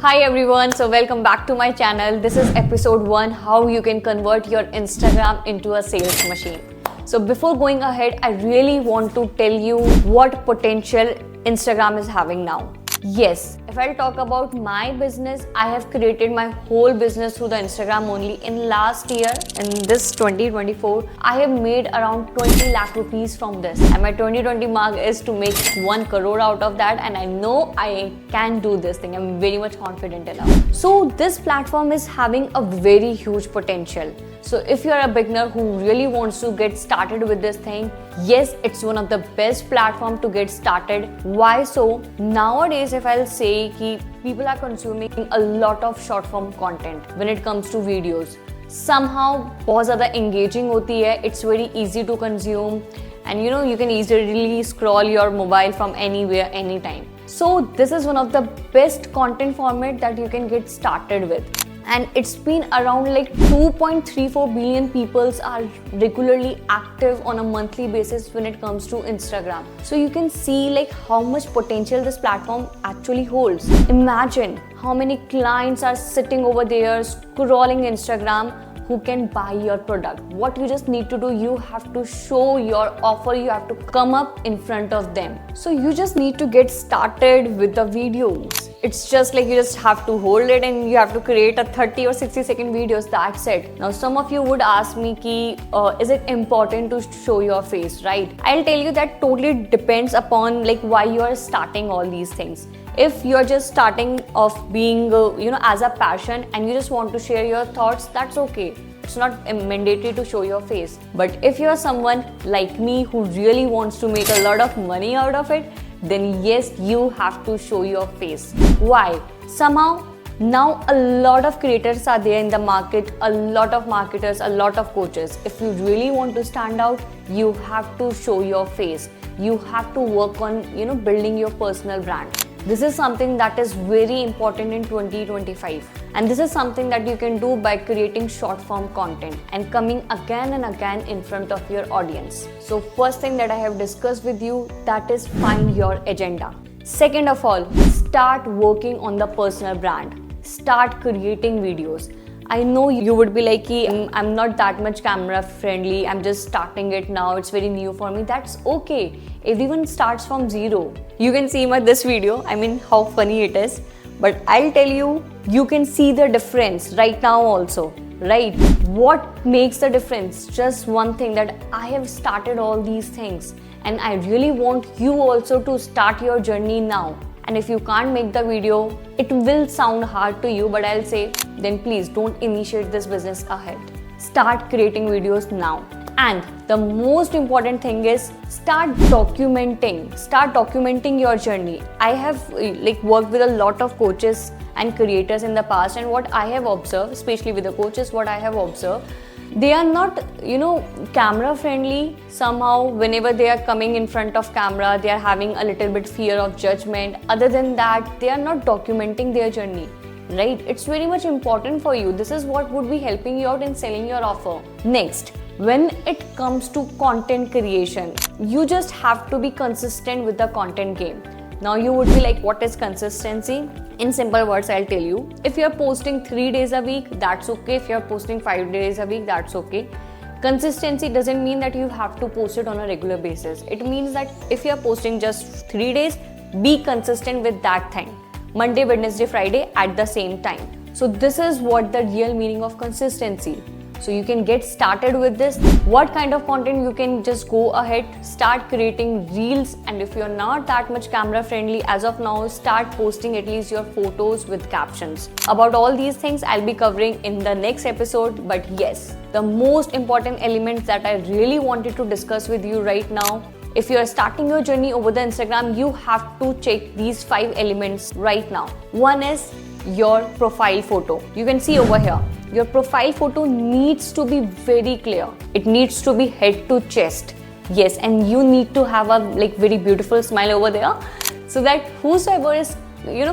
Hi everyone, so welcome back to my channel. This is episode 1, how you can convert your Instagram into a sales machine. So before going ahead, I really want to tell you what potential Instagram is having now. Yes, if I'll talk about my business, I have created my whole business through the Instagram only. In last year, in this 2024, I have made around 20 lakh rupees from this. And my 2020 mark is to make 1 crore out of that. And I know I can do this thing. I'm very much confident enough. So this platform is having a very huge potential. So if you're a beginner who really wants to get started with this thing, yes, it's one of the best platform to get started. Why so? Nowadays, if I'll say कि people are consuming a lot of short form content when it comes to videos. Somehow बहुत ज़्यादा engaging होती है. It's very easy to consume, and you can easily scroll your mobile from anywhere, anytime. So this is one of the best content format that you can get started with. And it's been around like 2.34 billion people are regularly active on a monthly basis when it comes to Instagram. So you can see like how much potential this platform actually holds. Imagine how many clients are sitting over there scrolling Instagram who can buy your product. What you just need to do, you have to show your offer, you have to come up in front of them. So you just need to get started with the videos. It's just like you just have to hold it and you have to create a 30 or 60 second videos, that's it. Now some of you would ask me ki, is it important to show your face, right? I'll tell you that totally depends upon like why you are starting all these things. If you're just starting off being, as a passion and you just want to share your thoughts, that's okay. It's not mandatory to show your face. But if you're someone like me who really wants to make a lot of money out of it, then yes, you have to show your face. Why? Somehow, now a lot of creators are there in the market, a lot of marketers, a lot of coaches. If you really want to stand out, you have to show your face. You have to work on, building your personal brand. This is something that is very important in 2025. And this is something that you can do by creating short form content and coming again and again in front of your audience. So first thing that I have discussed with you, that is find your agenda. Second of all, start working on the personal brand. Start creating videos. I know you would be like, I'm not that much camera friendly, I'm just starting it now, it's very new for me. That's okay. Everyone starts from zero. You can see this video, how funny it is. But I'll tell you, you can see the difference right now also, right? What makes the difference? Just one thing, that I have started all these things and I really want you also to start your journey now. And if you can't make the video, it will sound hard to you, but I'll say, then please don't initiate this business ahead. Start creating videos now. And the most important thing is start documenting. Start documenting your journey. I have worked with a lot of coaches and creators in the past, and what I have observed, especially with the coaches, what I have observed, they are not, camera friendly. Somehow, whenever they are coming in front of camera, they are having a little bit fear of judgment. Other than that, they are not documenting their journey, right? It's very much important for you. This is what would be helping you out in selling your offer. Next, when it comes to content creation, you just have to be consistent with the content game. Now you would be like, what is consistency? In simple words, I'll tell you. If you're posting 3 days a week, that's okay. If you're posting 5 days a week, that's okay. Consistency doesn't mean that you have to post it on a regular basis. It means that if you're posting just 3 days, be consistent with that thing. Monday, Wednesday, Friday at the same time. So this is what the real meaning of consistency. So you can get started with this. What kind of content? You can just go ahead, start creating reels, and if you're not that much camera friendly as of now, start posting at least your photos with captions. About all these things I'll be covering in the next episode, but yes, the most important elements that I really wanted to discuss with you right now, if you are starting your journey over the Instagram, you have to check these 5 elements right now. One is your profile photo. You can see over here, your profile photo needs to be very clear. It needs to be head to chest. Yes, and you need to have a very beautiful smile over there, so that whosoever is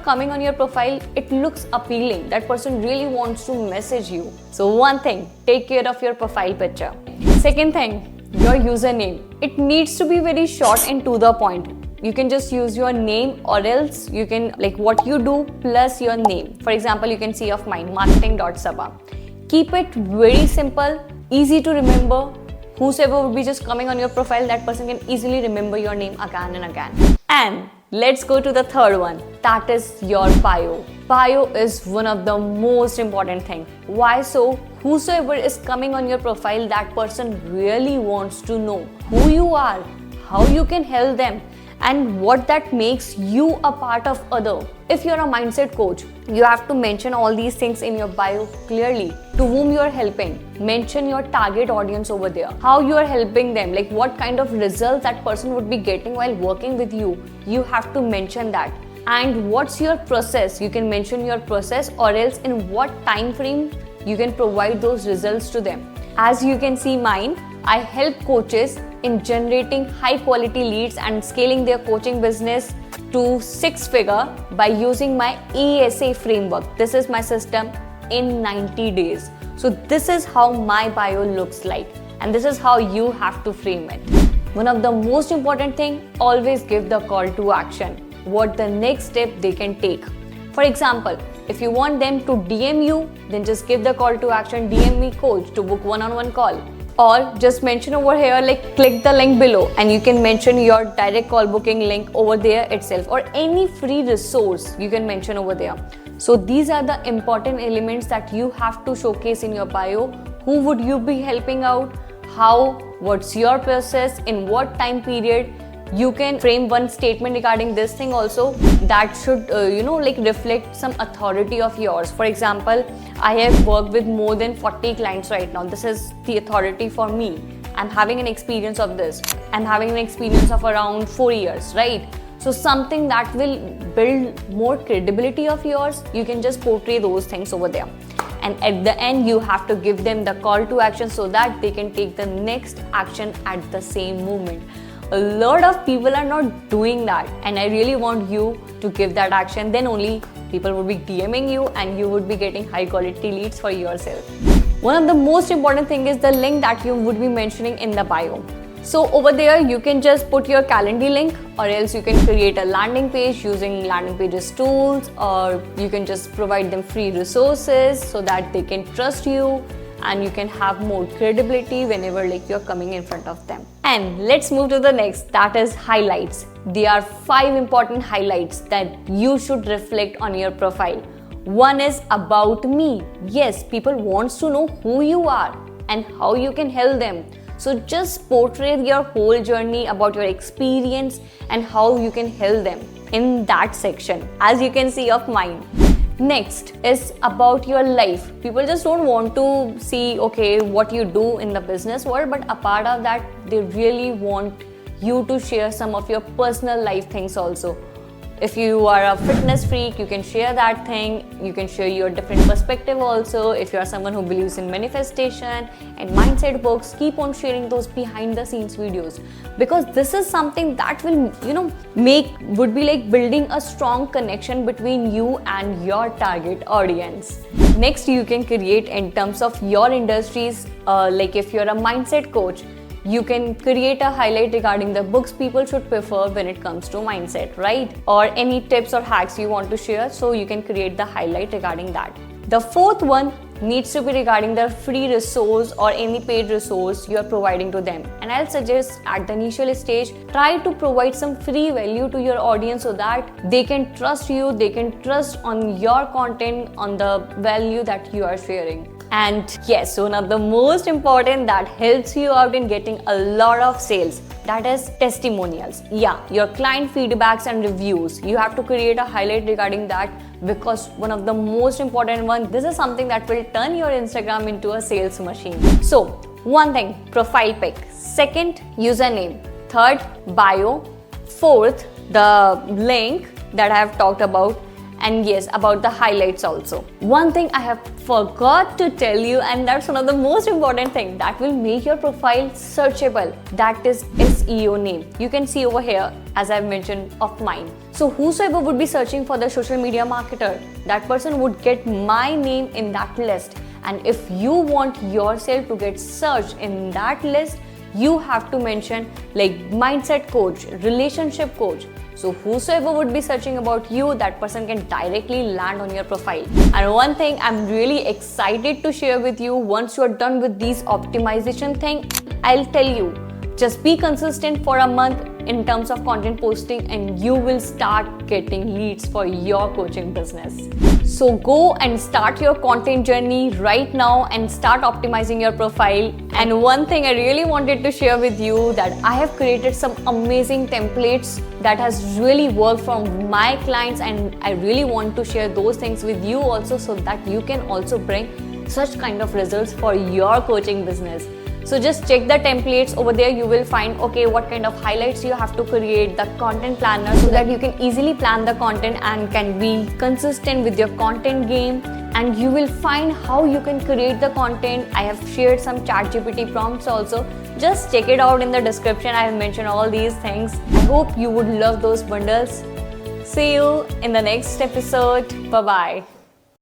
coming on your profile, it looks appealing. That person really wants to message you. So one thing, take care of your profile picture. Second thing, your username. It needs to be very short and to the point. You can just use your name, or else you can like what you do plus your name. For example, you can see of mine, marketing.sabha. Keep it very simple, easy to remember. Whosoever would be just coming on your profile, that person can easily remember your name again and again. And let's go to the third one, that is your bio. Bio is one of the most important thing. Why so? Whosoever is coming on your profile, that person really wants to know who you are, how you can help them, and what that makes you a part of other. If you're a mindset coach, you have to mention all these things in your bio clearly. To whom you are helping, mention your target audience over there, how you are helping them, like what kind of results that person would be getting while working with you. You have to mention that. And what's your process? You can mention your process, or else in what time frame you can provide those results to them. As you can see mine, I help coaches in generating high quality leads and scaling their coaching business to 6-figure by using my ESA framework. This is my system in 90 days. So this is how my bio looks like, and this is how you have to frame it. One of the most important thing, always give the call to action. What the next step they can take. For example, if you want them to DM you, then just give the call to action, DM me coach to book one-on-one call. Or just mention over here, like click the link below, and you can mention your direct call booking link over there itself, or any free resource you can mention over there. So these are the important elements that you have to showcase in your bio. Who would you be helping out? How? What's your process? In what time period? You can frame one statement regarding this thing also that should reflect some authority of yours. For example, I have worked with more than 40 clients right now. This is the authority for me. I'm having an experience of this. I'm having an experience of around 4 years, right? So something that will build more credibility of yours, you can just portray those things over there. And at the end, you have to give them the call to action so that they can take the next action at the same moment. A lot of people are not doing that, and I really want you to give that action. Then only people will be DMing you, and you would be getting high quality leads for yourself. One of the most important thing is the link that you would be mentioning in the bio. So over there, you can just put your Calendly link, or else you can create a landing page using landing pages tools, or you can just provide them free resources so that they can trust you, and you can have more credibility whenever you're coming in front of them. And let's move to the next, that is highlights. There are 5 important highlights that you should reflect on your profile. One is about me. Yes, people wants to know who you are and how you can help them. So just portray your whole journey about your experience and how you can help them in that section, as you can see of mine. Next is about your life. People just don't want to see, okay, what you do in the business world, but a part of that, they really want you to share some of your personal life things also. If you are a fitness freak, you can share that thing. You can share your different perspective also. If you are someone who believes in manifestation and mindset books, keep on sharing those behind the scenes videos, because this is something that will, would be like building a strong connection between you and your target audience. Next, you can create in terms of your industries, like if you're a mindset coach, you can create a highlight regarding the books people should prefer when it comes to mindset, right? Or any tips or hacks you want to share, so you can create the highlight regarding that. The fourth one needs to be regarding the free resource or any paid resource you are providing to them. And I'll suggest at the initial stage, try to provide some free value to your audience so that they can trust you, they can trust on your content, on the value that you are sharing. And yes, one of the most important that helps you out in getting a lot of sales, that is testimonials. Yeah, your client feedbacks and reviews. You have to create a highlight regarding that, because one of the most important one, this is something that will turn your Instagram into a sales machine. So one thing, profile pic. Second, username. Third, bio. Fourth, the link that I have talked about. And yes, about the highlights also. One thing I have forgot to tell you, and that's one of the most important thing that will make your profile searchable, that is SEO name. You can see over here, as I've mentioned of mine. So whosoever would be searching for the social media marketer, that person would get my name in that list. And if you want yourself to get searched in that list, you have to mention like mindset coach, relationship coach. So whosoever would be searching about you, that person can directly land on your profile. And one thing I'm really excited to share with you, once you're done with these optimization thing, I'll tell you, just be consistent for a month in terms of content posting and you will start getting leads for your coaching business. So go and start your content journey right now and start optimizing your profile. And one thing I really wanted to share with you, that I have created some amazing templates that has really worked for my clients, and I really want to share those things with you also, so that you can also bring such kind of results for your coaching business. So just check the templates over there. You will find what kind of highlights you have to create, the content planner, so that you can easily plan the content and can be consistent with your content game. And you will find how you can create the content. I have shared some ChatGPT prompts also. Just check it out in the description. I have mentioned all these things. I hope you would love those bundles. See you in the next episode. Bye bye.